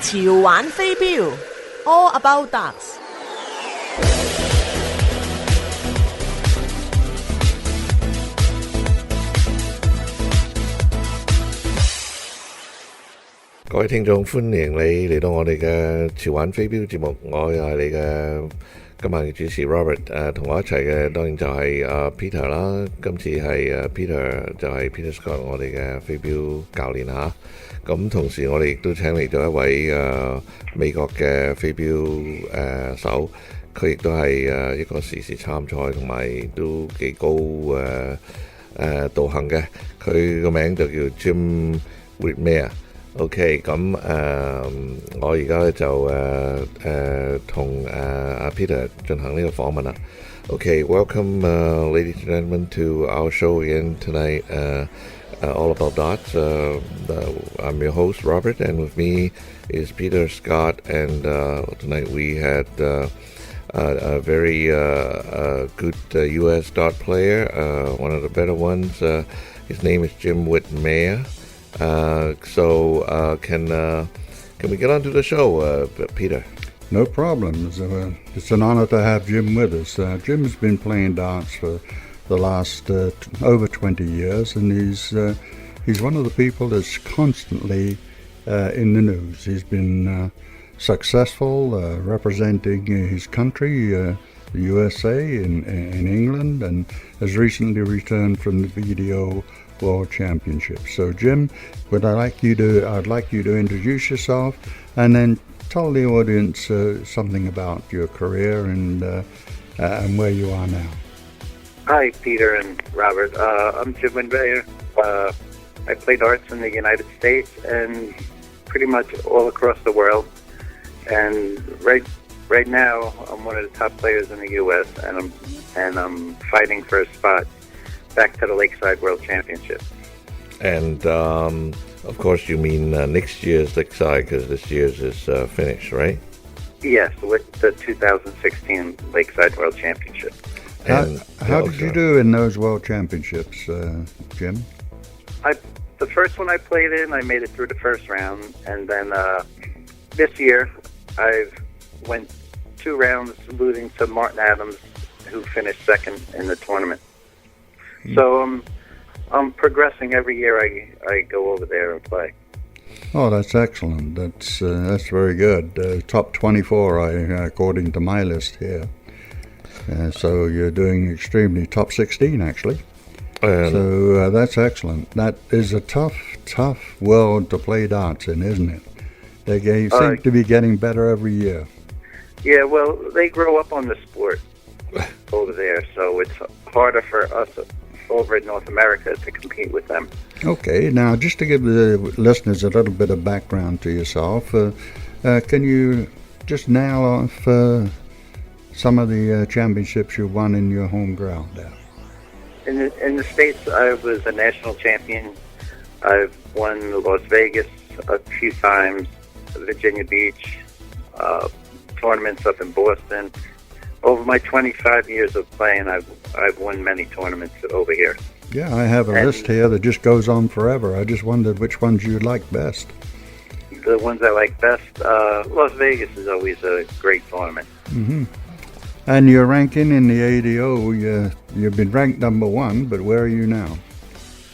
潮玩飛鏢 All About Darts。各位聽眾，歡迎你嚟到我哋嘅潮玩飛鏢節目，我又係你嘅今晚嘅主持 Robert， 同我一齊嘅當然就係Peter 啦，今次係Peter 就係 Peter Scott 我哋嘅飛鏢教練嚇，咁同時我哋亦都請嚟咗一位美國嘅飛鏢手，佢亦都係一個時參賽同埋都幾高道行嘅，佢個名就叫 Jim Whitmire。OK， 咁我而家就同阿 Peter 進行呢個訪問啦。Okay, welcome, ladies and gentlemen, to our show again tonight, All About Darts. I'm your host, Robert, and with me is Peter Scott, and tonight we had a very good U.S. dart player, one of the better ones. His name is Jim Whitmire. Can we get on to the show, Peter? No problem. It's an honor to have Jim with us. Jim has been playing darts for the last over 20 years, and he's one of the people that's constantly in the news. He's been successful representing his country, the USA in England, and has recently returned from the video World Championship. So, Jim, I'd like you to introduce yourself and then tell the audience something about your career and where you are now. Hi, Peter and Robert. I'm Jim Whitmire. I play darts in the United States and pretty much all across the world. And right now, I'm one of the top players in the U.S. and I'm fighting for a spot back to the Lakeside World Championship. And of course you mean next year's Lakeside, because this year's is finished, right? Yes, with the 2016 Lakeside World Championship. How did you do in those World Championships, Jim? The first one I played in, I made it through the first round, and then this year I've went 2 rounds losing to Martin Adams, who finished second in the tournament. So I'm progressing every year I go over there and play. Oh, that's excellent. That's very good. Top 24, according to my list here. So you're doing extremely top 16 actually. So that's excellent. That is a tough world to play darts in, isn't it? They seem to be getting better every year. Yeah, well, they grow up on the sport over there, so it's harder for us over in North America to compete with them. Okay, now just to give the listeners a little bit of background to yourself, can you just nail off some of the championships you won in your home ground there? In the States, I was a national champion. I've won Las Vegas a few times, Virginia Beach, tournaments up in Boston. Over my 25 years of playing, I've won many tournaments over here. Yeah, I have a list here that just goes on forever. I just wondered which ones you like best. The ones I like best, Las Vegas is always a great tournament. Mm-hmm. And your ranking in the ADO, you've been ranked number 1, but where are you now?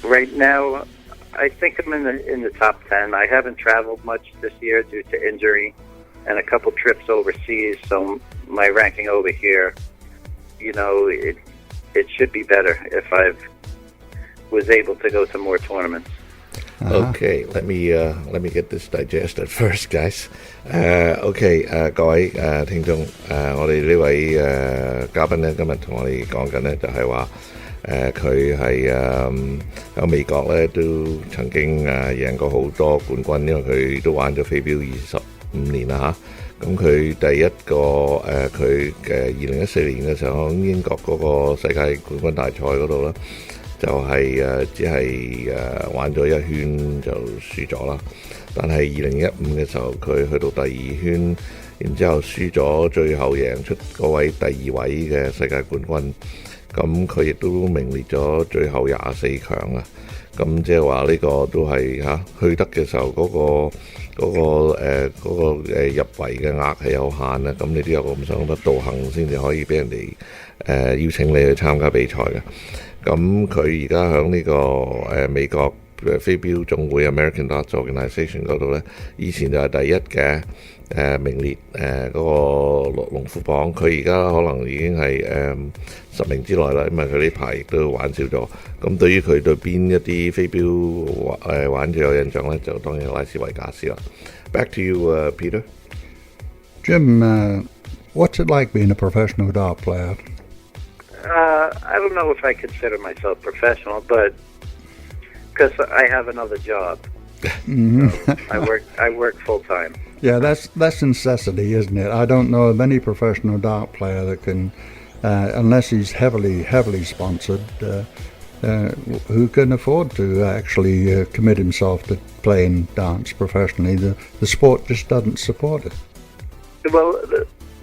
Right now, I think I'm in the top 10. I haven't traveled much this year due to injury and a couple trips overseas, so my ranking over here, it should be better if I was able to go to more tournaments. Okay, let me get this digested first, guys. OK， 各位聽眾，我哋呢位嘉賓咧，今日同我哋講緊咧，就係話佢係喺美國咧都曾經贏過好多冠軍，因為佢都玩咗飛鏢25年啦嚇。咁佢第一個佢嘅2014年嘅時候喺英國嗰個世界冠軍大賽嗰度咧，就係只係玩咗一圈就輸咗啦。但係2015嘅時候，佢去到第2圈，然之後輸咗，最後贏出嗰位第2位嘅世界冠軍。咁佢亦都名列咗最後24強啦。咁即係話呢個都係去得嘅時候嗰個入圍嘅額係有限啦。咁你都有咁上得道行先至可以俾人哋邀請你去參加比賽嘅。咁佢而家喺呢個美國飛鏢總會 American Darts Organization 嗰度呢，以前就係第一嘅名列嗰個龍虎榜，佢而家可能已經係10名之內啦，因為佢呢排亦都玩少咗。咁對於佢對邊一啲飛鏢玩最有印象呢，就當然拉斯維加斯啦。Back to you, Peter. Jim, what's it like being a professional dart player? I don't know if I consider myself professional, but because I have another job, so I work full time. Yeah, that's necessity, isn't it? I don't know of any professional dart player that can, unless he's heavily sponsored, who can afford to actually commit himself to playing darts professionally. The sport just doesn't support it. Well,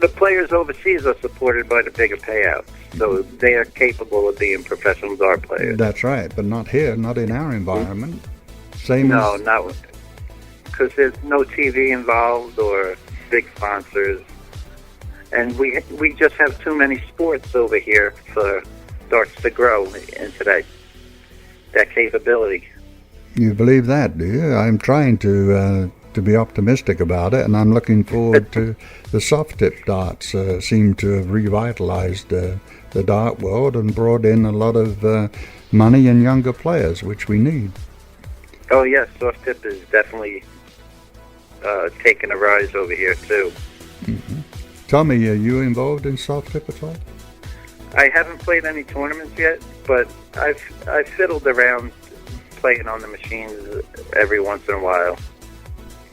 the players overseas are supported by the bigger payouts, so they are capable of being professional dart players. That's right, but not here, not in our environment. No, not because there's no TV involved or big sponsors, and we just have too many sports over here for darts to grow into that capability. You believe that, do you? I'm trying to be optimistic about it, and I'm looking forward to the soft tip darts. Seem to have revitalized the dart world and brought in a lot of money and younger players, which we need. Oh yes, soft tip is definitely taking a rise over here too. Mm-hmm. Tommy, are you involved in soft tip at all? I haven't played any tournaments yet, but I've fiddled around playing on the machines every once in a while.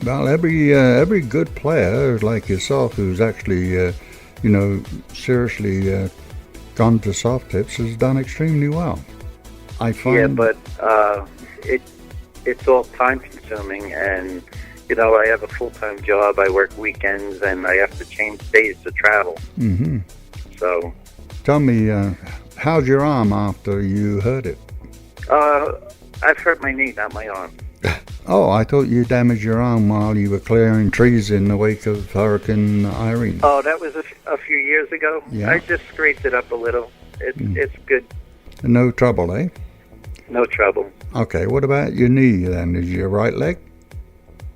Well, every good player like yourself who's actually, seriously gone to soft tips has done extremely well. I find. Yeah, but it's all time consuming, and I have a full-time job. I work weekends, and I have to change days to travel. Mm-hmm. So. Tell me, how's your arm after you hurt it? I've hurt my knee, not my arm. Oh, I thought you damaged your arm while you were clearing trees in the wake of Hurricane Irene. Oh, that was a few years ago. Yeah. I just scraped it up a little. It's good. No trouble, eh? No trouble. Okay, what about your knee then? Is your right leg?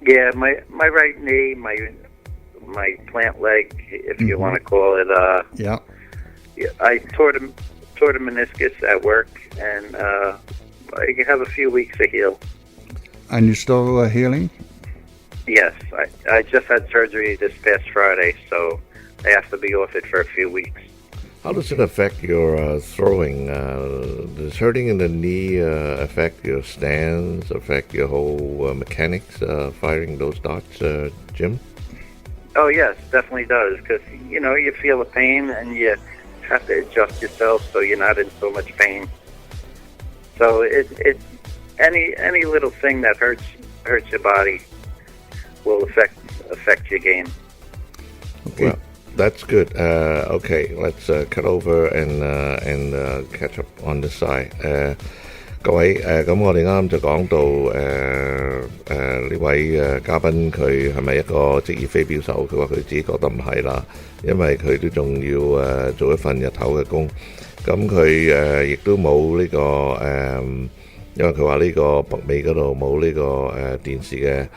Yeah, my right knee, my plant leg, if you want to call it. Yeah. I tore the meniscus at work, and I have a few weeks to heal. And you're still healing? Yes, I just had surgery this past Friday, so I have to be off it for a few weeks. How does it affect your throwing? Does hurting in the knee affect your stance, affect your whole mechanics firing those darts, Jim? Oh yes, definitely does, because you feel the pain and you have to adjust yourself so you're not in so much pain. So it any little thing that hurts your body will affect your game. Okay. Well, that's good. Okay, let's cut over and catch up on this side. 各位咁我哋啱就講到呢位嘉賓佢係咪一個職業飛鏢手？佢話佢自己覺得唔係啦，因為佢都仲要做一份日頭嘅工。咁佢亦都冇呢個因為佢話呢個北美嗰度冇呢個電視嘅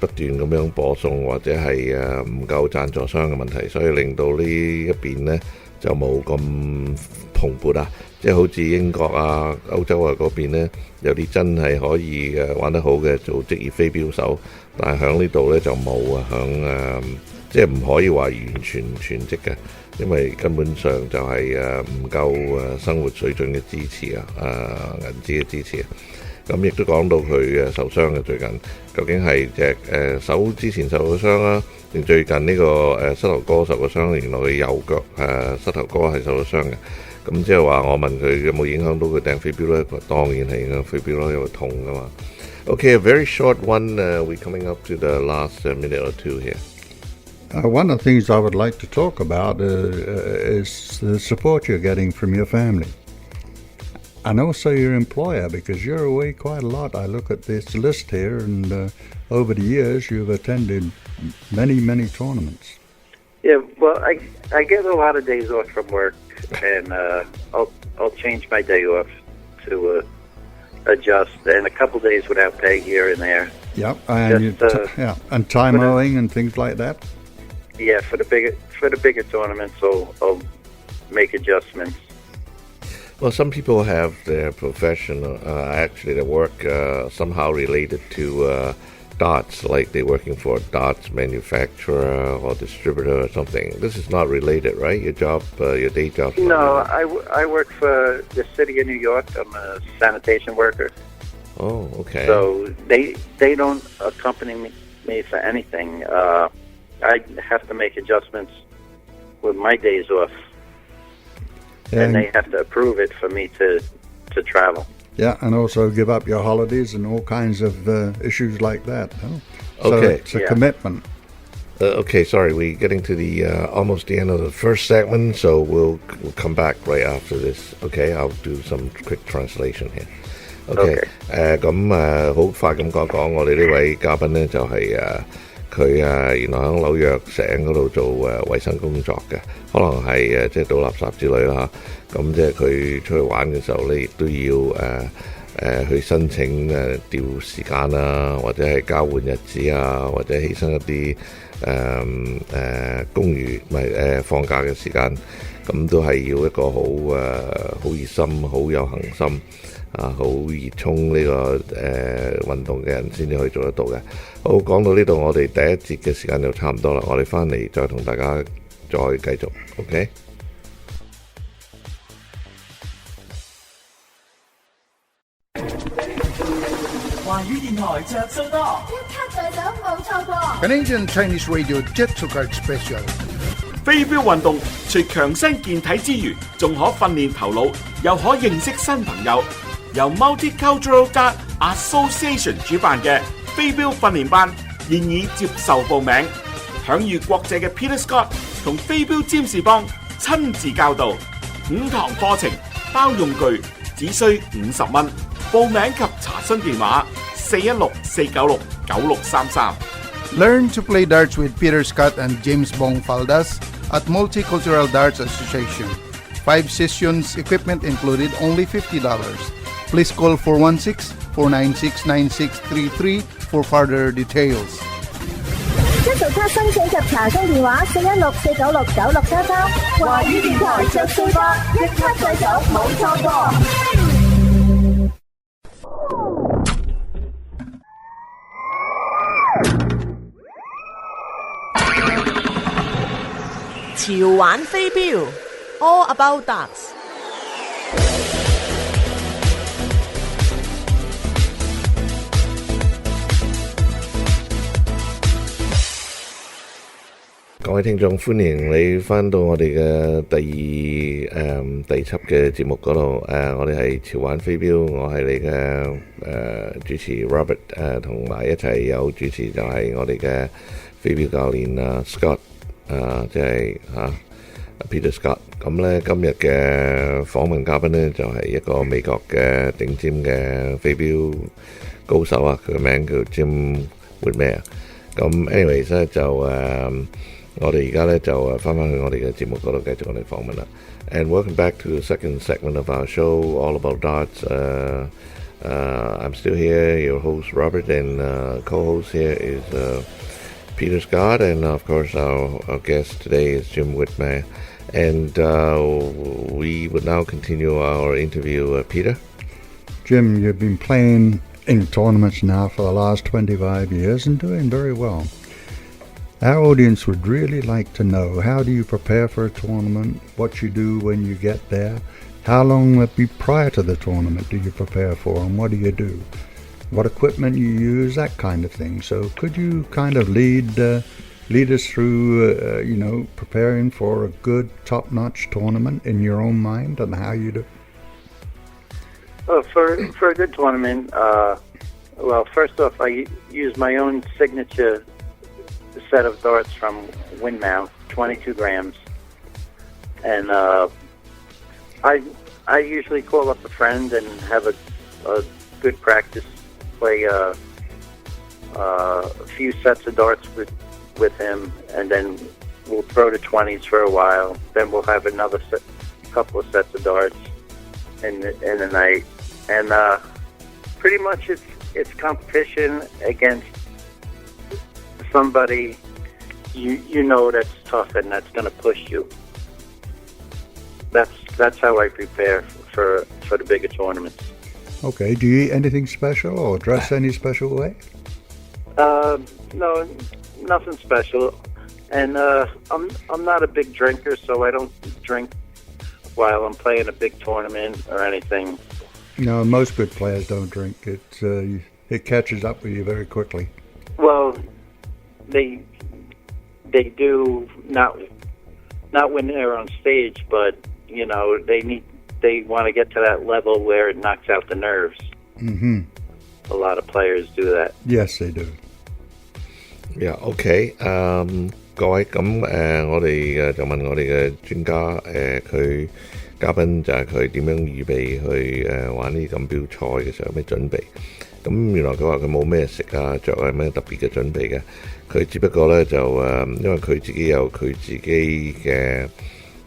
不斷咁樣播送或者係唔夠贊助商嘅問題，所以令到呢一邊呢就冇咁蓬勃啊！即係好似英國啊、歐洲啊嗰邊呢，有啲真係可以玩得好嘅做職業飛鏢手，但係響呢度呢就冇啊，即係唔可以話完全全職嘅，因為根本上就係唔夠生活水準嘅支持啊，銀紙嘅支持啊。咁亦都講到佢受傷嘅最近，究竟係隻手之前受咗傷啦，定最近呢個膝頭哥受咗傷？原來佢右腳膝頭哥係受咗傷嘅。咁即係話我問佢有冇影響到佢掟飛鏢咧？佢當然係影響飛鏢咯，因為痛噶嘛。Okay, a very short one. We're coming up to the last minute or two here. One of the things I would like to talk about is the support you're getting from your family. And also your employer, because you're away quite a lot. I look at this list here, and over the years you've attended many, many tournaments. Yeah, well, I get a lot of days off from work, and I'll change my day off to adjust, and a couple days without pay here and there. Yep, and and time owing and things like that. Yeah, for the bigger tournaments, I'll make adjustments. Well, some people have their profession, actually their work somehow related to darts, like they're working for a darts manufacturer or distributor or something. This is not related, right? Your job, your day job? No, I work for the city of New York. I'm a sanitation worker. Oh, okay. So they don't accompany me for anything. I have to make adjustments with my days off. And they have to approve it for me to travel. Yeah, and also give up your holidays and all kinds of issues like that. Huh? So Okay. it's a commitment. Okay, sorry, we're getting to the almost the end of the first segment, so we'll come back right after this. Okay, I'll do some quick translation here. OK， 咁好快咁講我哋呢位嘉賓呢，就係佢原來喺紐約城嗰度做衞生工作嘅，可能係即係倒垃圾之類啦。咁即係佢出去玩嘅時候呢，亦都要去申請調時間啦，或者係交換日子啊，或者犧牲一啲公餘放假嘅時間，咁都係要一個好熱心、好有恒心。好熱衷呢個運動嘅人先至可以做得到嘅。好，講到呢度，我哋第一節嘅時間就差唔多啦，我哋翻嚟再同大家再繼續 ，OK？ 華語電台着數多，一卡在手冇錯過。Canadian Chinese Radio Jet to Card Special。飛鏢運動除強身健體之餘，仲可訓練頭腦，又可認識新朋友。由 Multicultural Dart Association 主辦嘅飛鏢訓練班現已接受報名，享譽國際嘅 Peter Scott 同飛鏢占士邦親自教導，5堂課程包用具，只需50蚊。報名及查詢電話416-496-9633。Learn to play darts with Peter Scott and James Bong Faldas at Multicultural Darts Association. 5 sessions, equipment included, only $50. Please call 416-496-9633 for further details. 一做卡申請及查詢電話416-496-9633。華語電台着數多，一卡在手冇錯過。潮玩飛鏢 All About Darts。各位聽眾，歡迎你翻到我哋嘅第輯嘅節目嗰度。我哋係潮玩飛鏢，我係你嘅主持 Robert， 同埋一齊有主持就係我哋嘅飛鏢教練Scott， 即係Peter Scott。咁咧今日嘅訪問嘉賓咧就係一個美國嘅頂尖嘅飛鏢高手啊，佢嘅名叫 Jim Whitmire。咁 anyways 咧就我哋而家咧就翻去我哋嘅節目嗰度繼續我哋訪問啦。And welcome back to the second segment of our show, all about darts. I'm still here, your host Robert, and co-host here is Peter Scott, and of course our guest today is Jim Whitmire. And we would now continue our interview. Peter? Jim, you've been playing in tournaments now for the last 25 years and doing very well. Our audience would really like to know, how do you prepare for a tournament, what you do when you get there, how long prior to the tournament do you prepare for, and what do you do, what equipment you use, that kind of thing. So could you kind of lead us through, preparing for a good, top-notch tournament in your own mind and how you do? Well, for a good tournament, well, first off, I use my own signature set of darts from Windmount, 22 grams, and I usually call up a friend and have a good practice, play a few sets of darts with him, and then we'll throw the 20s for a while. Then we'll have another couple of sets of darts in the night, and pretty much it's competition against somebody you know that's tough and that's going to push you. That's how I prepare for the bigger tournaments. Okay. Do you eat anything special or dress any special way? No, nothing special. And I'm not a big drinker, so I don't drink while I'm playing a big tournament or anything. No, most good players don't drink. It catches up with you very quickly. Well, they do not when they're on stage, but you know they want to get to that level where it knocks out the nerves. Mm-hmm. A lot of players do that. Yes, they do. Yeah, OK，各位咁我哋就問我哋嘅專家佢嘉賓就係佢點樣預備去玩呢啲錦標賽嘅時候有咩準備？咁原來佢話佢冇咩食啊着啊咩特別嘅準備嘅，佢只不過咧就因為佢自己有佢自己嘅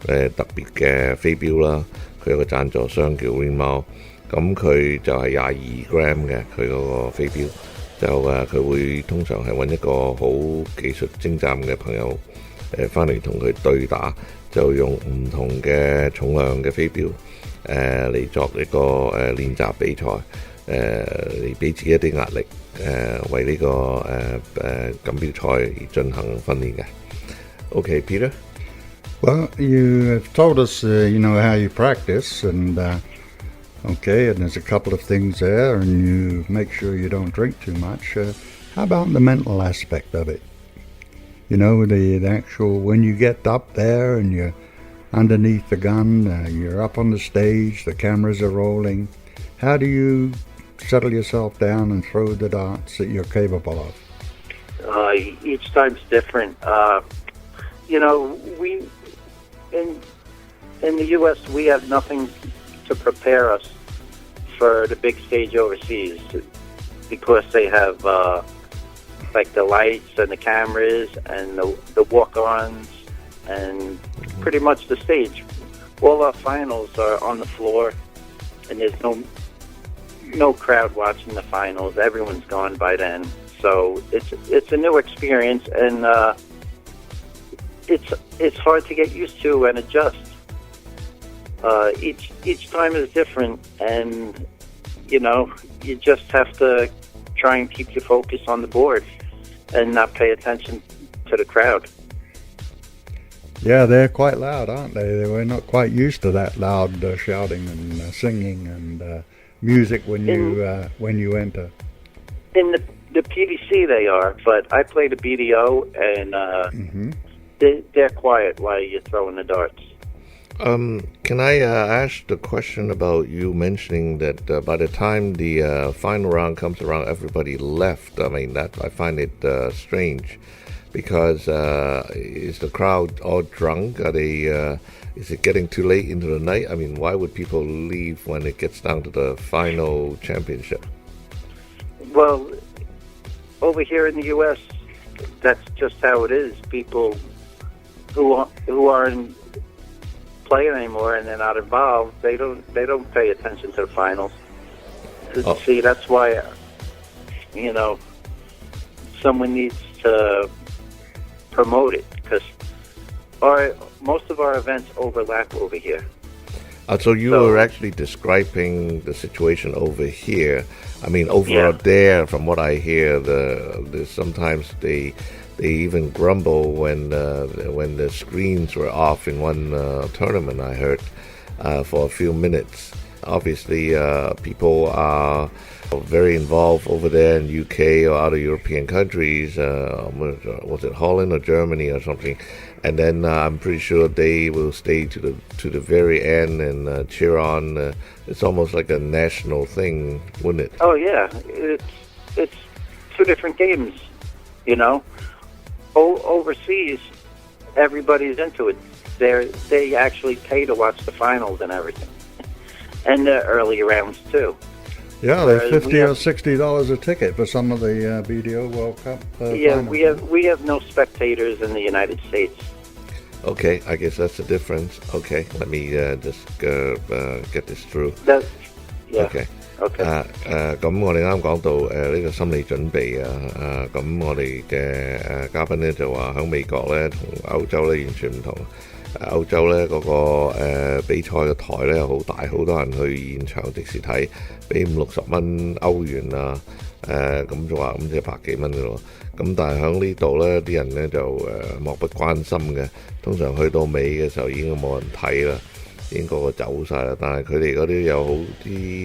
特別嘅飛鏢啦，佢有個贊助商叫 Win 貓，咁佢就係22 gram 嘅佢嗰個飛鏢。就佢會通常係揾一個好技術精湛嘅朋友翻嚟同佢對打，就用唔同嘅重量嘅飛鏢嚟作一個練習比賽嚟俾自己一啲壓力為呢個錦標賽而進行訓練嘅。Okay, Peter? Well, you have told us, how you practice, and okay, and there's a couple of things there, and you make sure you don't drink too much. How about the mental aspect of it? The actual, when you get up there and you're underneath the gun, you're up on the stage, the cameras are rolling. How do you settle yourself down and throw the darts that you're capable of? Each time's different. We in the U.S. we have nothing to prepare us for the big stage overseas because they have like the lights and the cameras and the walk-ons and pretty much the stage. All our finals are on the floor, and there's no crowd watching the finals. Everyone's gone by then, so it's a new experience, and it's hard to get used to and adjust. Each time is different, and you just have to try and keep your focus on the board and not pay attention to the crowd. Yeah, they're quite loud, aren't they? We're not quite used to that loud shouting and singing and music when you enter. In the PDC they are, but I play the BDO, and they're quiet while you're throwing the darts. Can I ask the question about you mentioning that by the time the final round comes around, everybody left? I mean, that I find it strange because is the crowd all drunk? Are they? Is it getting too late into the night? I mean, why would people leave when it gets down to the final championship? Well, over here in the U.S., that's just how it is. People who aren't playing anymore and they're not involved, they don't pay attention to the finals. See, that's why someone needs to promote it, because most of our events overlap over here. So you were actually describing the situation over here. I mean, over there, from what I hear, sometimes they even grumble when the screens were off in one tournament, I heard, for a few minutes. Obviously, people are very involved over there in UK or other European countries. Was it Holland or Germany or something? And then I'm pretty sure they will stay to the very end and cheer on. It's almost like a national thing, wouldn't it? Oh yeah, it's two different games, overseas, everybody's into it. They actually pay to watch the finals and everything, and the early rounds too. Yeah, they're $50 or $60 a ticket for some of the BDO World Cup. Finals. we have no spectators in the United States. Okay, I guess that's the difference. Okay, let me just get this through. Okay. Okay.咁我哋啱講到呢個心理準備啊，咁我哋嘅嘉賓咧就話喺美國咧同歐洲咧完全唔同。歐洲咧嗰個比賽嘅台咧好大，好多人去現場即時睇，俾50-60蚊歐元啊，咁就話咁即係百幾蚊嘅咯。咁但係喺呢度咧，啲人咧就漠不關心嘅，通常去到尾嘅時候已經冇人睇啦。已經個個走晒啦，但係佢哋嗰啲有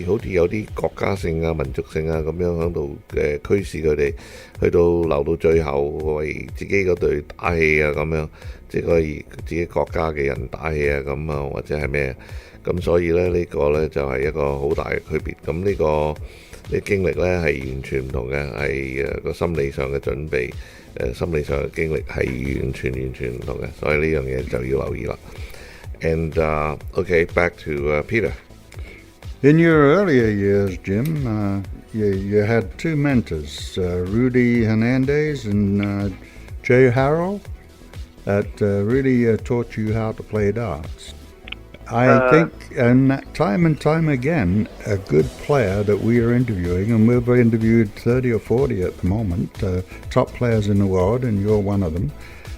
好似有啲國家性啊、民族性啊咁樣喺度驅使佢哋去到留到最後為自己嗰隊打氣啊咁樣，即係為自己國家嘅人打氣啊咁啊，或者係咩？咁所以咧呢個咧就係一個好大嘅區別。咁呢個經歷咧係完全唔同嘅，係個心理上嘅準備，心理上嘅經歷係完全唔同嘅，所以呢樣嘢就要留意啦。And okay, back to Peter. In your earlier years, Jim, you had two mentors, Rudy Hernandez and Jay Harrell, that really taught you how to play darts. I think, and time again, a good player that we are interviewing, and we've interviewed 30 or 40 at the moment, top players in the world, and you're one of them.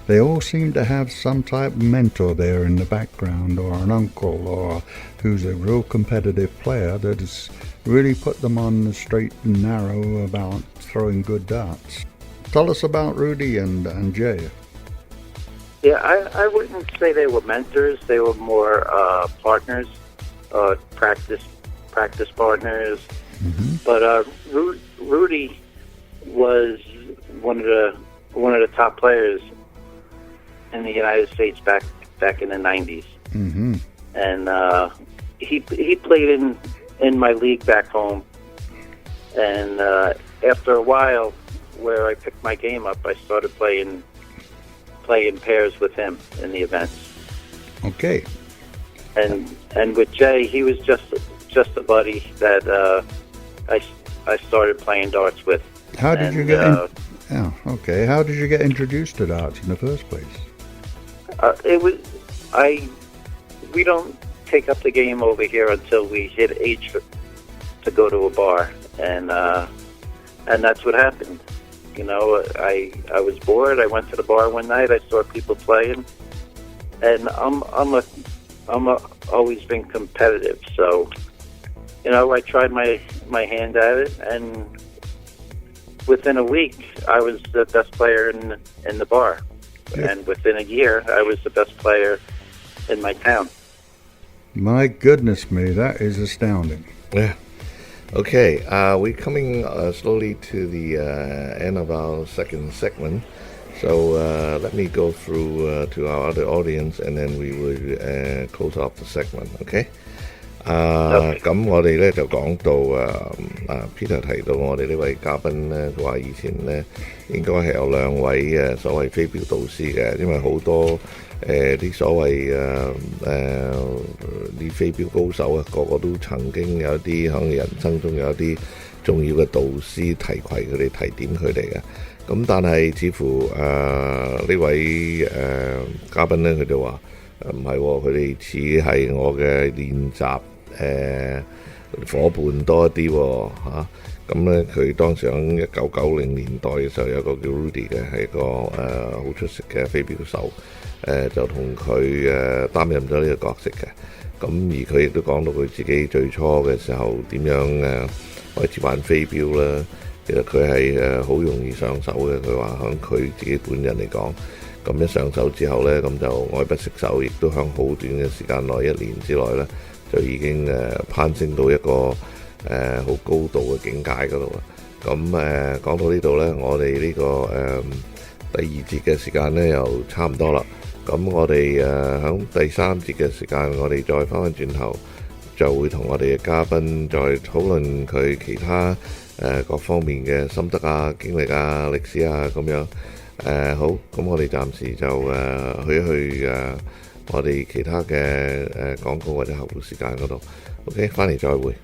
They all seem to have some type of mentor there in the background, or an uncle, or who's a real competitive player that has really put them on the straight and narrow about throwing good darts. Tell us about Rudy and Jay. Yeah, I wouldn't say they were mentors. They were more partners, practice partners. Mm-hmm. But Rudy was one of the top players in the United States back in the 90s. Mm-hmm. And he played in my league back home. And after a while, where I picked my game up, I started playing pairs with him in the events. Okay. And with Jay, he was just a buddy that I started playing darts with. How did you get? Okay. How did you get introduced to darts in the first place? We don't take up the game over here until we hit age to go to a bar, and that's what happened. You know, I was bored. I went to the bar one night. I saw people playing, and I'm always been competitive. So, you know, I tried my hand at it, and within a week, I was the best player in the bar. And within a year, I was the best player in my town. My goodness me, that is astounding. Yeah. Okay, we're coming slowly to the end of our second segment. So let me go through to our other audience, and then we will close off the segment, okay? 咁我哋咧就講到Peter 提到我哋呢位嘉賓咧，佢話以前咧應該係有兩位所謂飛鏢導師嘅，因為好多啲所謂啲飛鏢高手啊，個個都曾經有啲喺人生中有一啲重要嘅導師提攜佢哋、提點佢哋嘅。咁但係似乎呢位嘉賓咧，佢就話唔係喎，佢哋似係我嘅練習伙伴多一啲喎嚇。咁咧佢當時喺1990年代嘅時候有個叫 Rudy 嘅，係一個好出色嘅飛鏢手，就同佢擔任咗呢個角色嘅。咁而佢亦都講到佢自己最初嘅時候點樣開始玩飛鏢啦。其實佢係好容易上手嘅，佢話響佢自己本人嚟講，咁一上手之後呢，咁就愛不釋手，亦都響好短嘅時間內1年之內呢，就已經攀升到一個好高度嘅境界嗰度啦。咁講到呢度呢，我哋呢個第二節嘅時間呢又差唔多啦。咁我哋響第三節嘅時間，我哋再翻返轉頭，就會同我哋嘅嘉賓再討論佢其他各方面嘅心得啊、經歷啊、歷史啊咁樣。好，咁我哋暫時就去一去我哋其他嘅廣告或者客戶時間嗰度。OK， 翻嚟再會。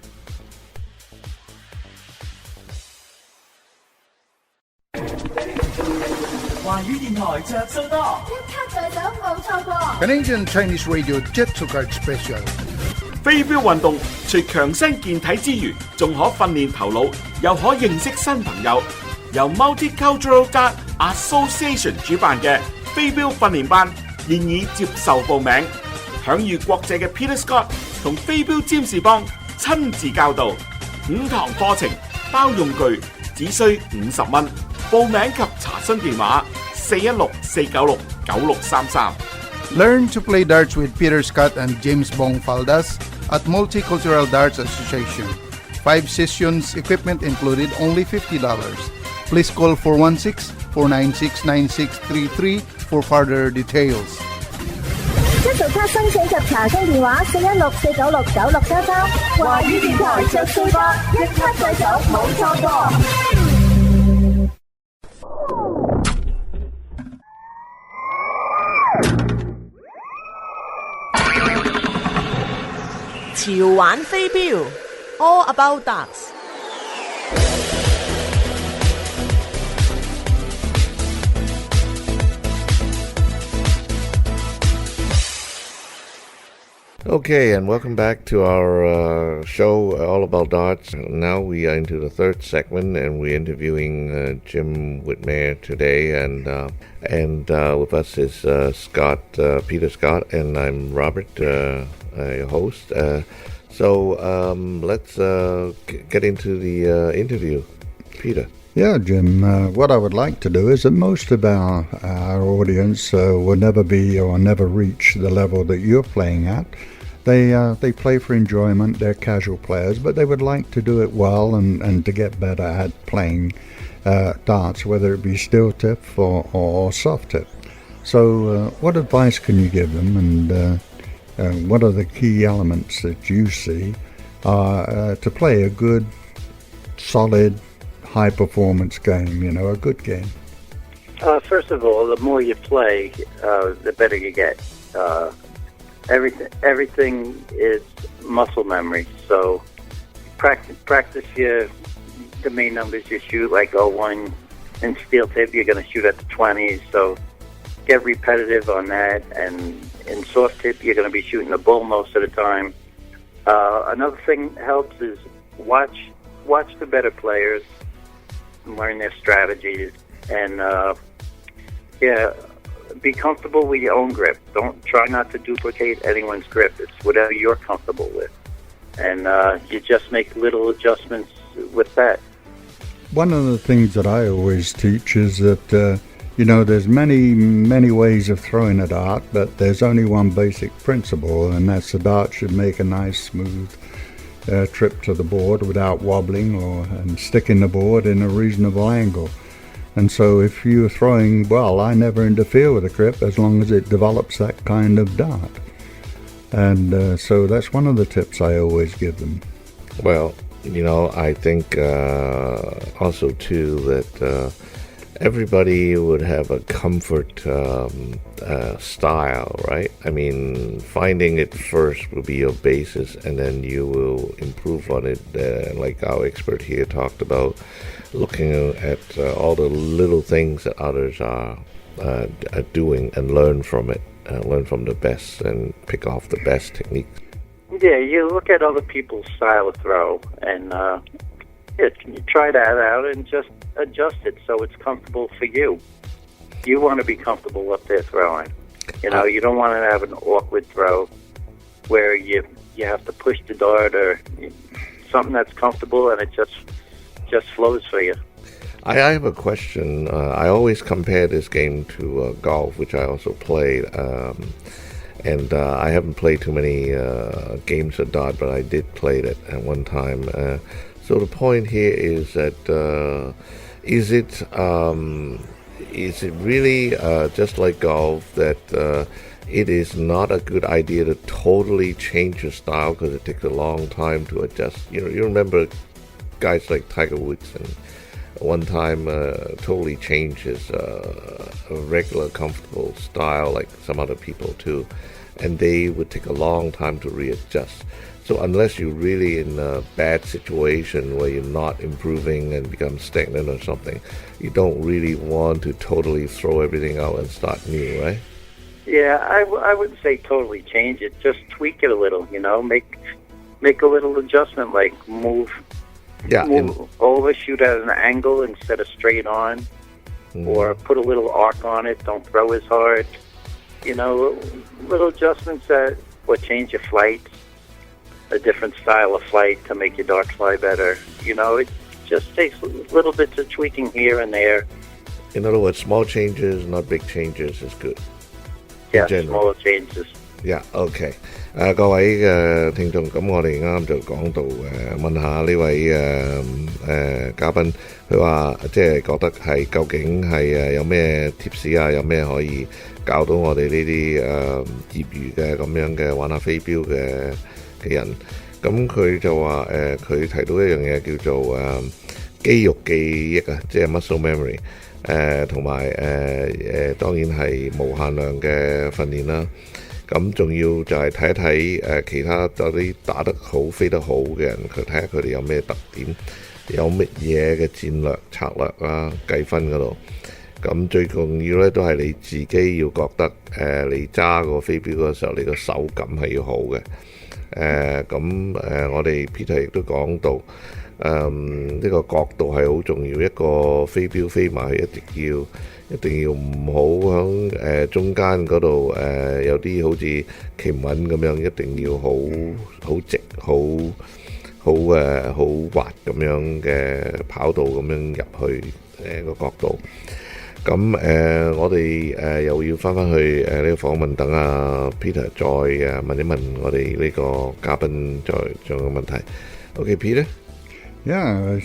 華語電台着數多，一卡在手冇錯過。Canadian Chinese Radio Jet to Card Special。飛鏢運動除強身健體之餘，仲可訓練頭腦，又可認識新朋友。由 Multicultural Dart Association 主辦嘅飛鏢訓練班現已接受報名，享譽國際嘅 Peter Scott 同飛鏢占士邦親自教導，5堂課程包用具，只需50蚊。報名及查詢電話416-496-9633。Learn to play darts with Peter Scott and James Bong Faldas at Multicultural Darts Association. 5 sessions, equipment included, only $50. Please call 416-496-9633 for further details. 一號卡申請及查詢電話416-496-9633。華語電台着數多，一卡在手冇錯過。潮玩飛鏢 All About Darts。Okay, and welcome back to our show, All About Darts. Now we are into the third segment, and we're interviewing Jim Whitmire today, and with us is Scott, Peter Scott, and I'm Robert, your host. So let's get into the interview. Peter. Yeah, Jim, what I would like to do is that most of our audience will never be or never reach the level that you're playing at. They play for enjoyment, they're casual players, but they would like to do it well and to get better at playing darts, whether it be steel tip or soft tip. So what advice can you give them, and what are the key elements that you see to play a good, solid, high-performance game, a good game? First of all, the more you play, the better you get. Everything is muscle memory. So practice the main numbers you shoot, like 01 in steel tip, you're going to shoot at the 20s. So get repetitive on that. And in soft tip, you're going to be shooting the bull most of the time. Another thing that helps is watch the better players, learn their strategies, and be comfortable with your own grip. Don't try not to duplicate anyone's grip. It's whatever you're comfortable with, and you just make little adjustments with that. One of the things that I always teach is that there's many ways of throwing a dart, but there's only one basic principle, and that's the dart should make a nice smooth trip to the board without wobbling and sticking the board in a reasonable angle. And so if you're throwing well, I never interfere with the grip as long as it develops that kind of dart. And so that's one of the tips I always give them. Well, I think also too that everybody would have a comfort style, right? I mean, finding it first will be your basis, and then you will improve on it, like our expert here talked about, looking at all the little things that others are doing and learn from it, learn from the best and pick off the best techniques. Yeah, you look at other people's style of throw, and you try that out and just adjust it so it's comfortable for you. You want to be comfortable up there throwing. You don't want to have an awkward throw where you have to push the dart, or something that's comfortable and it just flows for you. I have a question. I always compare this game to golf, which I also played. And I haven't played too many games of dart, but I did play it at one time. So the point here is that is it really just like golf that it is not a good idea to totally change your style because it takes a long time to adjust? You remember guys like Tiger Woods and one time totally changed his regular comfortable style like some other people too, and they would take a long time to readjust. So unless you're really in a bad situation where you're not improving and become stagnant or something, you don't really want to totally throw everything out and start new, right? Yeah, I wouldn't say totally change it. Just tweak it a little, make a little adjustment, like move over, shoot at an angle instead of straight on, or put a little arc on it. Don't throw as hard. Little adjustments or change your flight, a different style of flight to make your darts fly better. It just takes little bits of tweaking here and there. In other words, small changes, not big changes is good. Yeah, small changes. Yeah, OK。各位嘅聽眾，咁我哋啱啱就講到問下呢位嘉賓，佢話即係覺得係究竟係有咩貼士啊，有咩可以教到我哋呢啲業餘嘅咁樣嘅玩下飛鏢嘅人。咁佢就話佢提到一樣嘢叫做肌肉記憶啊，即係 muscle memory。同埋當然係無限量嘅訓練啦。咁仲要就係睇一睇其他有啲打得好飛得好嘅人，佢睇下佢哋有咩特點，有乜嘢嘅戰略策略啦，計分嗰度。咁最重要咧都係你自己要覺得你揸個飛鏢嗰時候，你個手感係要好嘅。我哋 Peter 亦都講到。呢個角度係好重要，一個飛鏢飛埋去一定要唔好響中間嗰度有啲好似企唔穩咁樣，一定要好直好滑咁樣嘅跑道咁樣入去個角度。咁我哋又要翻去呢個訪問，等阿 Peter 再問一問我哋呢個嘉賓再仲有個問題。OK, Peter? Yeah,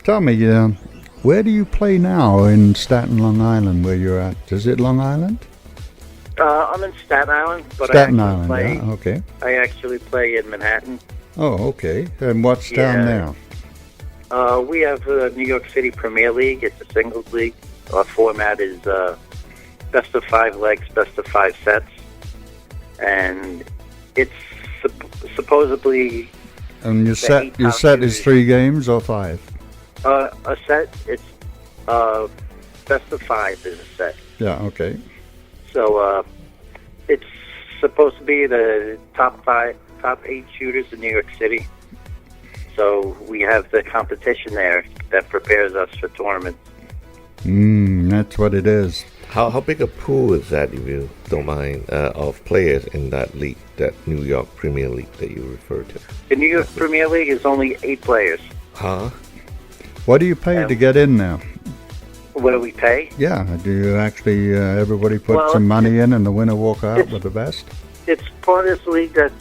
tell me, where do you play now in Staten, Long Island, where you're at? Is it Long Island? I'm in Staten Island, but I actually play in Manhattan. Oh, okay. And what's down there? We have the New York City Premier League. It's a singles league. Our format is best of 5 legs, best of 5 sets. And it's supposedly... And your set is 3 games or 5? A set, it's best of 5 is a set. Yeah, okay. So it's supposed to be the top 8 shooters in New York City. So we have the competition there that prepares us for tournaments. That's what it is. How big a pool is that, if you don't mind, of players in that league, that New York Premier League that you refer to? The New York Premier League is only 8 players. Huh? What do you pay to get in now? What do we pay? Yeah, do you actually, everybody put some money in and the winner walk out with the best? It's part of this league that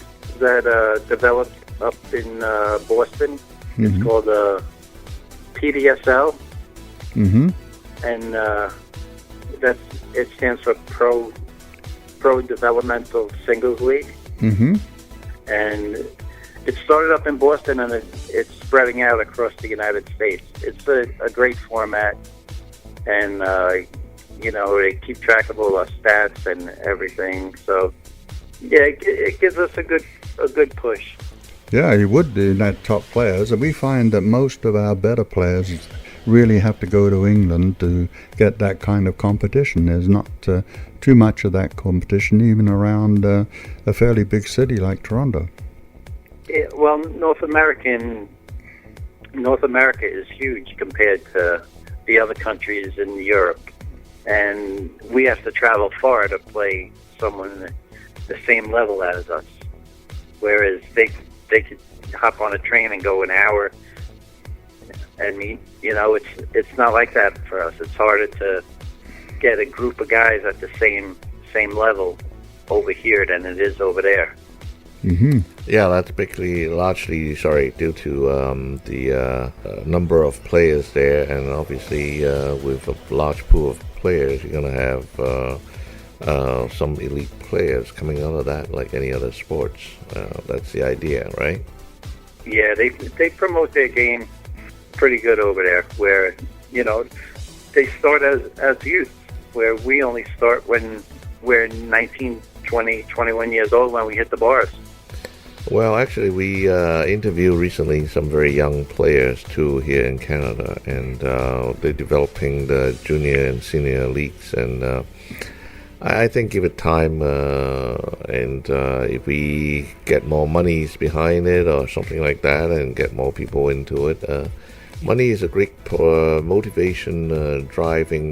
developed up in Boston. It's called PDSL. And it stands for Pro Developmental Singles League. And it started up in Boston, and it's spreading out across the United States. It's a great format, and they keep track of all our stats and everything. So yeah, it gives us a good push. Yeah, you would do that top players, and we find that most of our better players really have to go to England to get that kind of competition. There's not too much of that competition even around a fairly big city like Toronto. Yeah, well, North America is huge compared to the other countries in Europe, and we have to travel far to play someone the same level as us, whereas they could hop on a train and go an hour and meet. It's not like that for us. It's harder to get a group of guys at the same level over here than it is over there. Yeah, that's largely due to the number of players there, and obviously with a large pool of players, you're going to have some elite players coming out of that, like any other sports. That's the idea, right? Yeah, they promote their game pretty good over there, where you know, they start as youth, where we only start when we're 19, 20, 21 years old when we hit the bars. Well, actually, we interviewed recently some very young players too here in Canada, and they're developing the junior and senior leagues. And I think give it time, and if we get more monies behind it or something like that, and get more people into it. Money is a great motivation, driving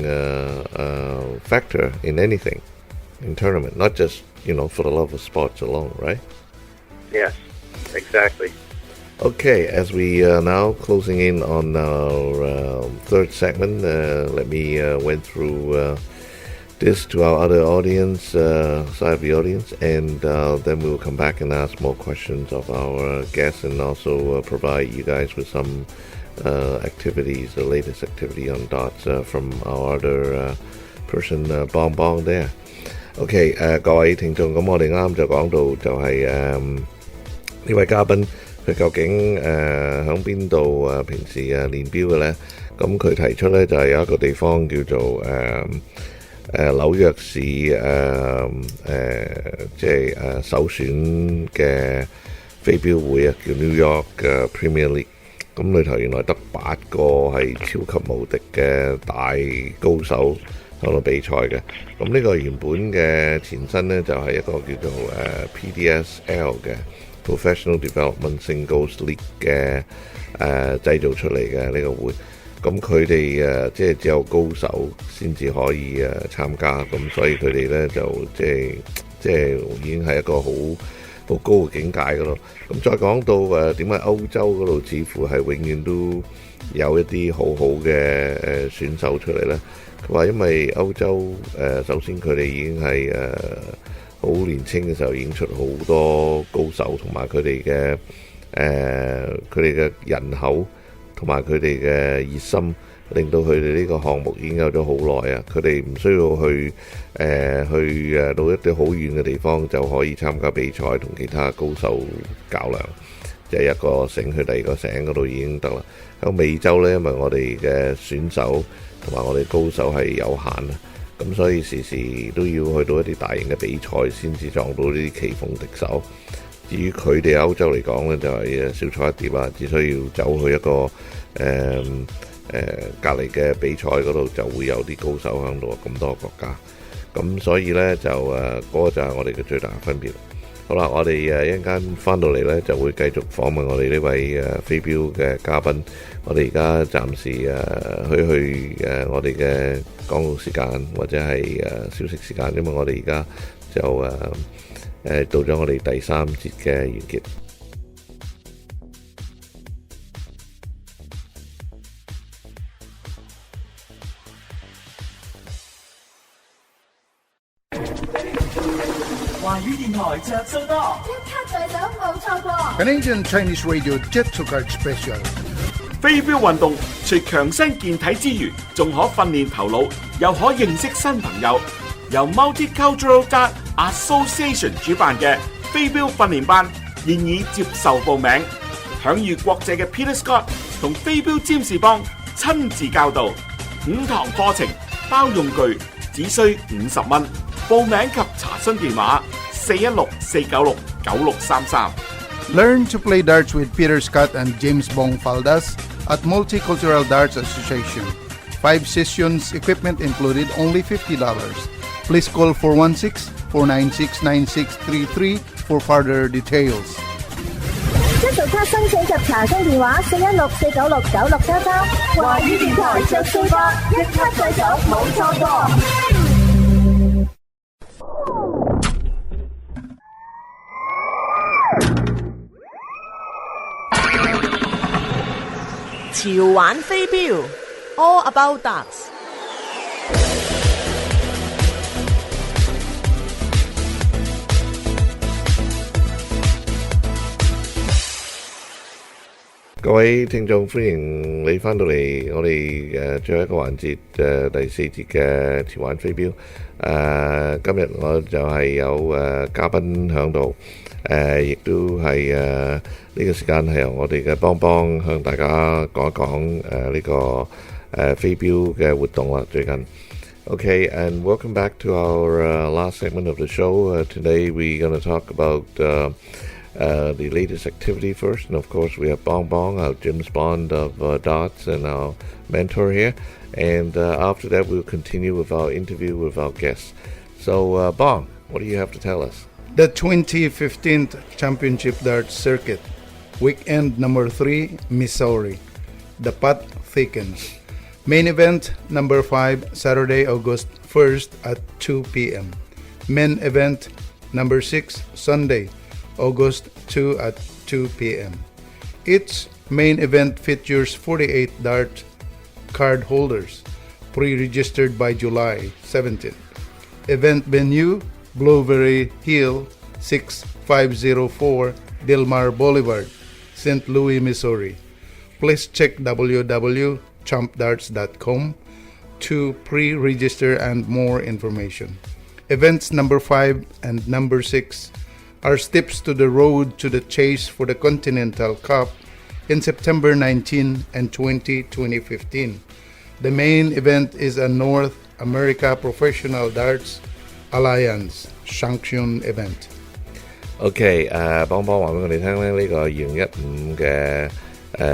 factor in anything, in tournament, not just for the love of sports alone, right? Yes, exactly. Okay, as we are now closing in on our third segment, let me went through this to our other audience, side of the audience, and then we will come back and ask more questions of our guests, and also provide you guys with some activities, the latest activity on darts from our other person, Bong Bong there. OK， 各位聽眾，咁我哋啱就講到就係呢位嘉賓佢究竟響邊度平時練標嘅呢？咁佢提出呢就係有一個地方叫做紐約市即係首選嘅飛鏢會啊，叫 New York Premier League。咁裏頭原來得8個係超級無敵嘅大高手喺度比賽嘅。咁呢個原本嘅前身呢，就係一個叫做PDSL 嘅 Professional Development Singles League 嘅製造出嚟嘅呢個會。咁佢哋即係只有高手先至可以參加，咁所以佢哋呢，就即係已經係一個好高嘅境界㗎咯。咁再講到點解歐洲嗰度似乎係永遠都有一啲好好嘅選手出嚟呢？佢話因為歐洲首先佢哋已經係好年青嘅時候已經出好多高手，同埋佢哋嘅人口同埋佢哋嘅熱心，令到佢哋呢個項目已經有咗好耐啊！佢哋唔需要去到一啲好遠嘅地方就可以參加比賽，同其他高手較量，就係一個省去第二個省嗰度已經得啦。喺美洲呢，因為我哋嘅選手同埋我哋高手係有限啊，咁所以時時都要去到一啲大型嘅比賽先至撞到呢啲棋逢敵手。至於佢哋歐洲嚟講呢，就係少錯一碟啊，只需要走去一個隔離嘅比賽嗰度就會有啲高手喺度，咁多個國家，咁所以呢，就嗰個就係我哋嘅最大分別。好啦，我哋一陣間翻到嚟呢，就會繼續訪問我哋呢位飛鏢嘅嘉賓。我哋而家暫時去我哋嘅廣告時間或者係消息時間，因為我哋而家就到咗我哋第3節嘅完結。華語電台着數多，一卡在手冇錯過。Canadian Chinese Radio Jet to Card Special。飛鏢運動除強身健體之餘，仲可訓練頭腦，又可認識新朋友。由 Multicultural Dart Association 主辦嘅飛鏢訓練班現已接受報名，享譽國際嘅 Peter Scott 同飛鏢占士邦親自教導，5堂課程包用具，只需50蚊。報名及查詢電話416-496-9633。Learn to play darts with Peter Scott and James Bong Faldas at Multicultural Darts Association. 5 sessions, equipment included, only $50. Please call 416-496-9633 for further details. 一號卡申請及查詢電話416-496-9633。華語電台着數多，一卡在手冇錯過。潮玩飛鏢 All About Darts。各位聽眾，歡迎你翻到嚟我哋最後一個環節第4節嘅潮玩飛鏢。今日我就係有嘉賓喺度，亦都係呢個時間係由我哋嘅邦邦向大家講一講呢個飛鏢嘅活動啦，最近。Okay, and welcome back to our last segment of the show. Today we're going to talk about the latest activity first. And of course we have Bong Bong, our James Bond of darts and our mentor here. And after that we'll continue with our interview with our guests. So Bong, what do you have to tell us? The 2015 Championship Darts Circuit, Weekend number 3, Missouri. The pot thickens. Main event number 5, Saturday, August 1st at 2 p.m. Main event number 6, Sunday, August 2 at 2 p.m. Each main event features 48 dart card holders, pre-registered by July 17. Event venue, Blueberry Hill, 6504 Delmar Boulevard, St. Louis, Missouri. Please check www.champdarts.com to pre-register and more information. Events number 5 and number 6 are steps to the road to the chase for the Continental Cup in September 19 and 20, 2015. The main event is a North America Professional Darts Alliance sanctioned event. Okay, 幫話俾我哋聽咧，呢個2015嘅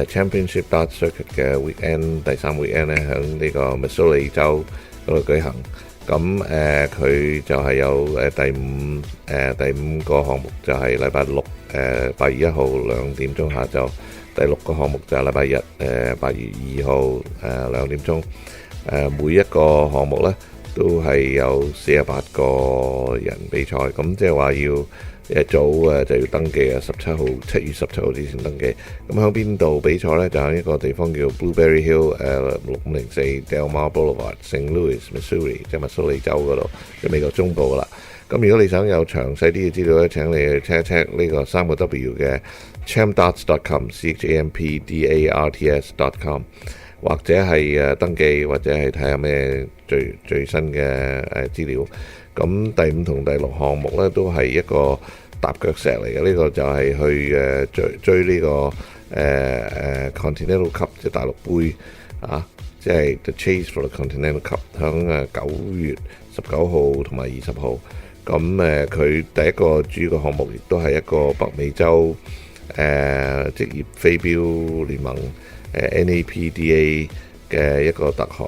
Championship Dart Circuit 嘅 weekend 第3 weekend 咧，喺呢個 Missouri 州嗰度舉行。咁佢就係有第五個項目就係禮拜六8月1號2點鐘下晝，第6個項目就係禮拜日8月2號2點鐘。每一個項目咧都係有48個人比賽，咁即係話要一早就要登記啊，7月17號之前登記。咁喺邊度比賽呢？就喺一個地方叫 Blueberry Hill 6504 Delmar Boulevard St. Louis Missouri， 即係密蘇里州嗰度，即係美國中部噶啦。咁如果你想有詳細啲嘅資料咧，請你去 check 呢個3個 W 嘅 champdarts.com champdarts.com， 或者係登記，或者係睇下咩最新嘅資料。咁第5同第6項目咧都係一個踏腳石嚟嘅，呢個就係去追呢個Continental Cup， 即係大陸杯啊，即係 The Chase for the Continental Cup， 響9月19號同埋20號。咁佢第一個主要嘅項目亦都係一個北美洲職業飛鏢聯盟NAPDA 嘅一個特許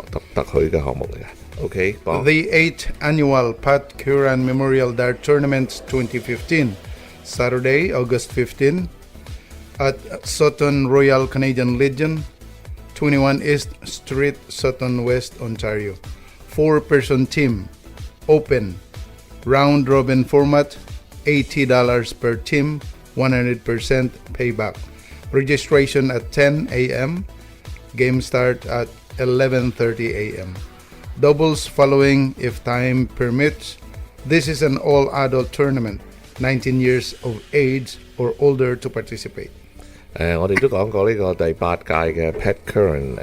嘅項目嚟嘅。Okay, Bob. The 8th Annual Pat Curran Memorial Dart Tournament 2015, Saturday, August 15, at Sutton Royal Canadian Legion, 21 East Street, Sutton, West Ontario. 4-person team, open, round-robin format, $80 per team, 100% payback. Registration at 10 a.m., game start at 11:30 a.m. Doubles following if time permits. This is an all-adult tournament, 19 years of age or older to participate. 我哋都講過呢個第8屆嘅 Pat Curran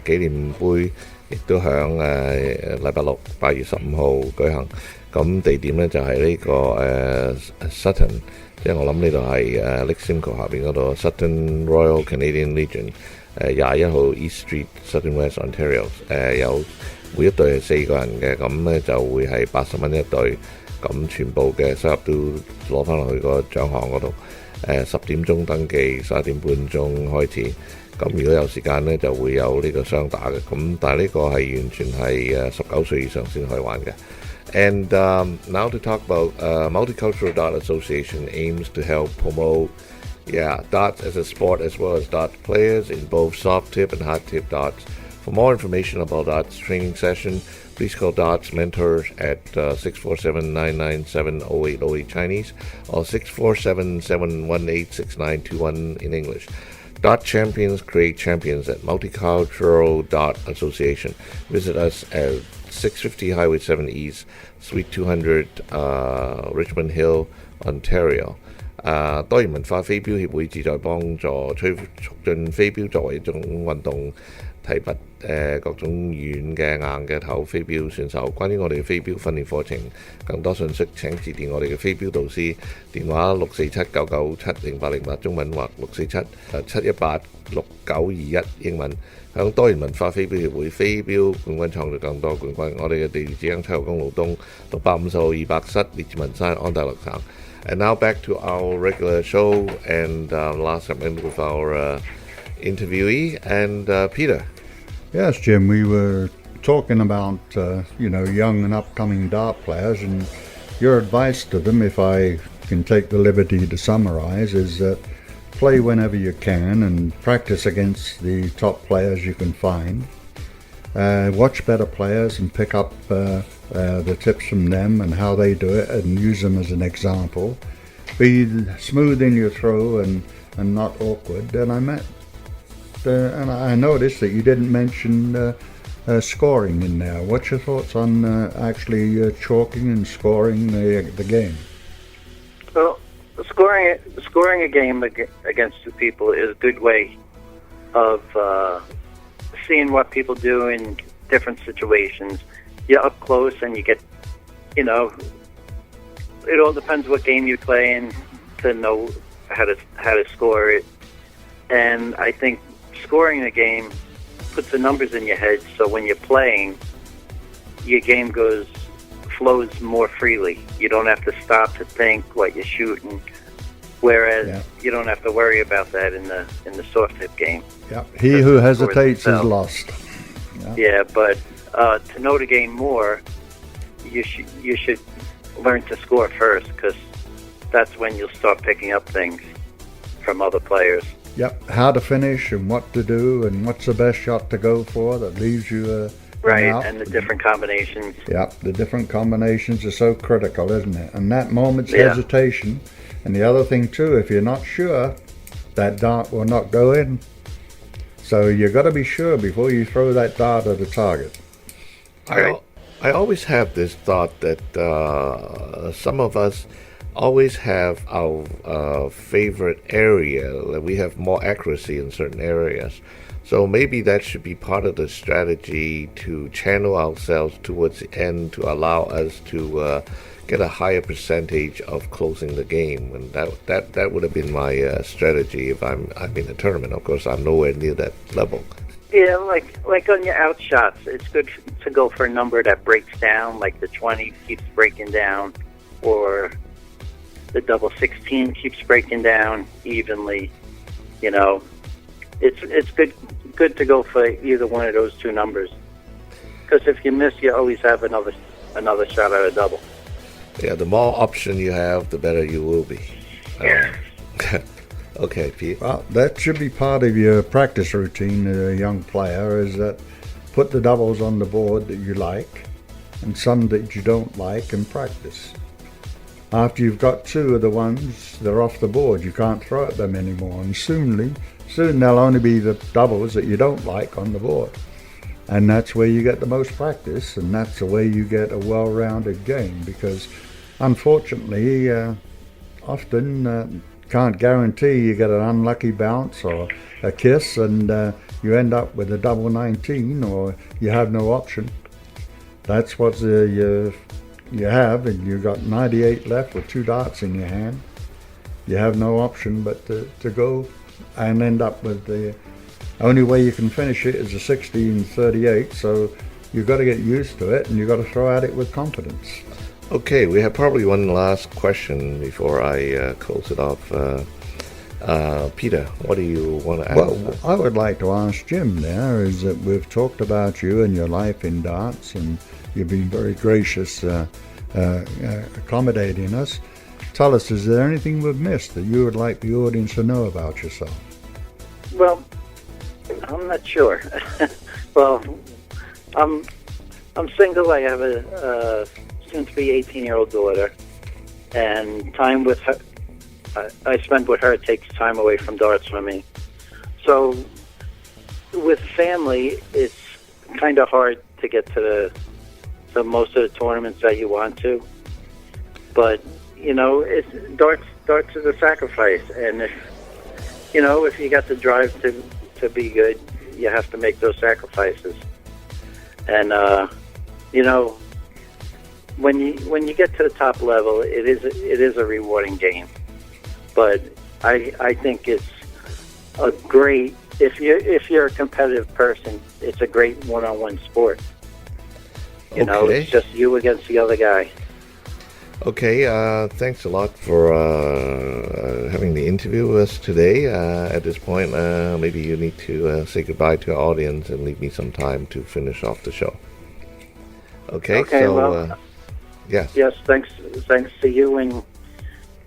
紀念杯，亦都響禮拜六8月15號舉行。咁地點呢就係呢個Sutton， 即係我諗呢度係Lake Simcoe下邊嗰度 Sutton Royal Canadian Legion 21號 East Street Sutton West Ontario 有。每一隊係4個人嘅，咁咧就會係80蚊一隊，咁全部嘅收入都攞翻落去個獎項嗰度。10點鐘登記，11點半鐘開始。咁如果有時間咧，就會有呢個雙打嘅。咁但係呢個係完全係19歲以上先可以玩嘅。And now to talk about Multicultural Dart Association aims to help promote darts as a sport as well as dart players in both soft tip and hard tip darts. For more information about Darts training session, please call Darts Mentors at 647-997-0808 Chinese or 647-718-6921 in English. Dart champions create champions at Multicultural Dart Association. Visit us at 650 Highway 7 East, Suite 200, Richmond Hill, Ontario. 多元文化飛鏢協會旨在幫助促進飛鏢作為一種運動，提拔各種軟嘅硬嘅頭飛鏢選手。關於我哋嘅飛鏢訓練課程，更多信息請致電我哋嘅飛鏢導師，電話647-997-0808中文或647-718-6921英文。向多元文化飛鏢協會飛鏢冠軍創造更多冠軍。我哋嘅地址喺7號公路東650號200室，列治文山安大略省。And now back to our regular show and last segment with our interviewee and Peter. Yes, Jim, we were talking about, young and upcoming dart players, and your advice to them, if I can take the liberty to summarize, is that play whenever you can and practice against the top players you can find. Watch better players and pick up the tips from them and how they do it and use them as an example. Be smooth in your throw and not awkward. And I noticed that you didn't mention scoring in there. What's your thoughts on actually chalking and scoring the game? Well, scoring a game against two people is a good way of seeing what people do in different situations. You're up close and you get, it all depends what game you're playing to know how to score it. And I think scoring a game puts the numbers in your head, so when you're playing, your game flows more freely. You don't have to stop to think what you're shooting, whereas you don't have to worry about that in the soft hip game. Yep. He who hesitates is lost. Yeah, but to know the game more, you should learn to score first, because that's when you'll start picking up things from other players. Yep, how to finish and what to do and what's the best shot to go for that leaves you right, and the different combinations. Yep, the different combinations are so critical, isn't it? And that moment's hesitation. And the other thing too, if you're not sure, that dart will not go in. So you've got to be sure before you throw that dart at the target. I always have this thought that some of us always have our favorite area. We have more accuracy in certain areas. So maybe that should be part of the strategy to channel ourselves towards the end to allow us to get a higher percentage of closing the game. And that would have been my strategy if I'm in a tournament. Of course, I'm nowhere near that level. Yeah, like on your out shots, it's good to go for a number that breaks down, like the 20 keeps breaking down, or the double 16 keeps breaking down evenly. It's good to go for either one of those two numbers, because if you miss, you always have another shot at a double. Yeah, the more option you have, the better you will be. Yeah. Okay, Pete. Well, that should be part of your practice routine as a young player, is that put the doubles on the board that you like and some that you don't like and practice. After you've got two of the ones, they're off the board. You can't throw at them anymore. And soon there'll only be the doubles that you don't like on the board. And that's where you get the most practice, and that's the way you get a well-rounded game, because unfortunately, often can't guarantee you get an unlucky bounce or a kiss and you end up with a double 19, or you have no option. That's what you have, and you've got 98 left with two darts in your hand. You have no option but to go and end up with the only way you can finish it is a 16-38, so you've got to get used to it and you've got to throw at it with confidence. Okay, we have probably one last question before I close it off. Peter, what do you want to ask? Well, I would like to ask Jim there, is that we've talked about you and your life in darts, and you've been very gracious accommodating us. Tell us, is there anything we've missed that you would like the audience to know about yourself? Well, I'm not sure. Well, I'm single. I have a soon-to-be 18-year-old daughter, and time with her I spend with her takes time away from darts for me. So with family, it's kind of hard to get to most of the tournaments that you want to. But darts is a sacrifice, and if you got the drive to be good, you have to make those sacrifices. And when you get to the top level, it is a rewarding game. But I think it's a great, if you're a competitive person, it's a great one-on-one sport. It's just you against the other guy. Okay, thanks a lot for having the interview with us today. At this point, maybe you need to say goodbye to our audience and leave me some time to finish off the show. Okay, so well, yes. Yes, thanks to you and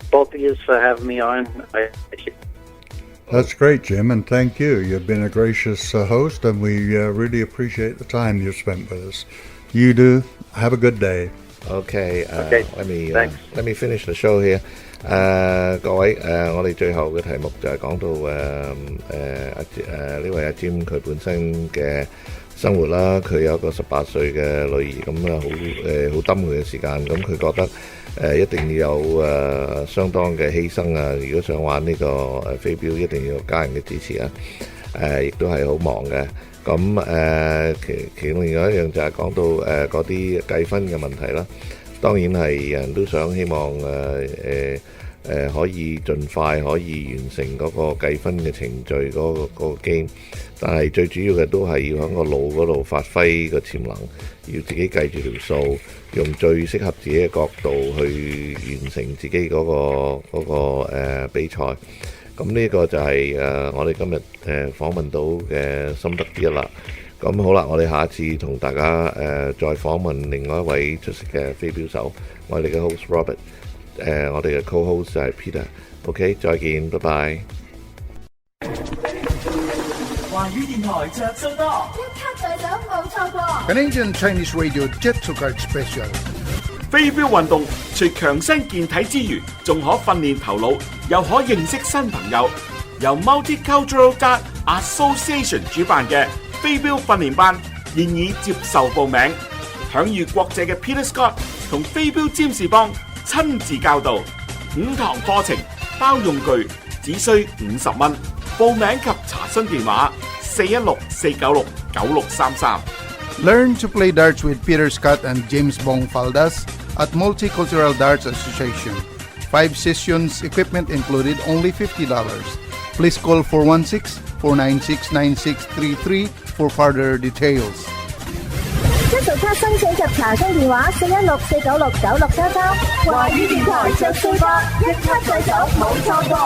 both of you for having me on. That's great, Jim, and thank you. You've been a gracious host, and we really appreciate the time you've spent with us. You do. Have a good day. Okay, let me finish the show here. 各位，我哋最後嘅題目就係講到呢位阿 Jim 佢本身嘅生活啦，佢有一個18歲嘅女兒，咁好抌佢嘅時間，咁佢覺得一定要有相當嘅犧牲啊！如果想玩呢個飛鏢，一定要有家人嘅支持啊！亦都係好忙嘅。咁其中另外一樣就係講到嗰啲計分嘅問題啦。當然係人都想希望可以盡快可以完成嗰個計分嘅程序嗰個 game， 但係最主要嘅都係要喺個腦嗰度發揮個潛能，要自己計住條數，用最適合自己嘅角度去完成自己嗰個比賽。咁呢個就係我哋今日訪問到嘅心得之一啦。咁好啦，我哋下一次同大家再訪問另外一位出色嘅飛鏢手，我係你嘅 host Robert， 我哋嘅 co-host 就係 Peter。OK， 再見，拜拜。華語電台着數多，一卡在手冇錯過。 Canadian Chinese Radio Jet to Card Special。飛鏢運動除強身健體之餘，仲可訓練頭腦，又可認識新朋友。由 Multicultural Guard Association 主辦嘅飛鏢訓練班現已接受報名，享譽國際嘅 Peter Scott 同飛鏢占士邦親自教導，5堂課程包用具，只需50蚊。報名及查詢電話416-496-9633。Learn to play darts with Peter Scott and James Bong Faldas at Multicultural Darts Association. 5 sessions, equipment included, only $50. Please call 416-496-9633 for further details. 一號卡申請及查詢電話416-496-9633。華語電台着數播，一卡在手冇錯過。